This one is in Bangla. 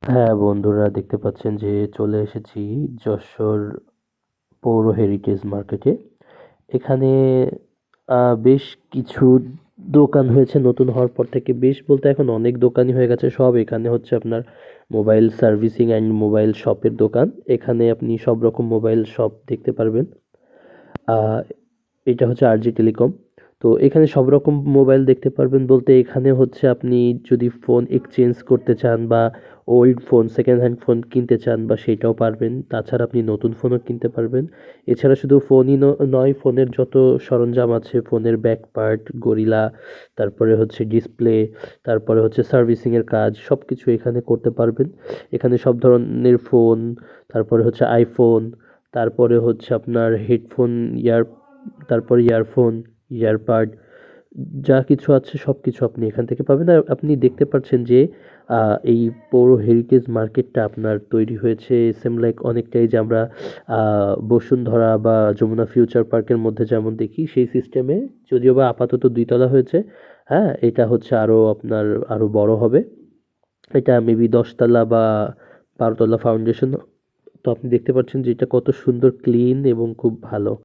হ্যাঁ বন্ধুরা, দেখতে পাচ্ছেন যে চলে এসেছি যশোর পৌর হেরিটেজ মার্কেটে। এখানে বেশ কিছু দোকান হয়েছে নতুন হওয়ার পর থেকে। বেশ বলতে এখন অনেক দোকানই হয়ে গেছে। সব এখানে হচ্ছে আপনার মোবাইল সার্ভিসিং অ্যান্ড মোবাইল শপের দোকান। এখানে আপনি সব রকম মোবাইল শপ দেখতে পারবেন। আ এটা হচ্ছে আরজি টেলিকম। তো এখানে সব রকম মোবাইল দেখতে পারবেন বলতে এখানে হচ্ছে আপনি যদি ফোন এক্সচেঞ্জ করতে চান বা old phone, second hand phone কিনতে চান বা সেইটাও পারবেন। তাছাড়া আপনি নতুন ফোনও কিনতে পারবেন। এছাড়া শুধু ফোনই নয়, ফোনের যত সরঞ্জাম আছে, ফোনের ব্যাক পার্ট, গরিলা, তারপরে হচ্ছে ডিসপ্লে, তারপরে হচ্ছে সার্ভিসিং এর কাজ সবকিছু এখানে করতে পারবেন। এখানে সব ধরনের ফোন, তারপরে হচ্ছে আইফোন, তারপরে হচ্ছে আপনার হেডফোন, তারপর ইয়ারফোন, ইয়ারপাড যা কিছু আছে সবকিছু আপনি এখান থেকে পাবেন। আর আপনি দেখতে পাচ্ছেন যে এই পৌর হেরিটেজ মার্কেটটা আপনার তৈরি হয়েছে সেম লাইক অনেকটাই যে আমরা বসুন্ধরা বা যমুনা ফিউচার পার্কের মধ্যে যেমন দেখি সেই সিস্টেমে। যদিও বা আপাতত ২ তলা হয়েছে। হ্যাঁ? এটা হচ্ছে আরো বড় হবে। এটা মেবি ১০ তলা বা ১২ তলা ফাউন্ডেশন। তো আপনি দেখতে পাচ্ছেন যে এটা কত সুন্দর ক্লিন এবং খুব ভালো।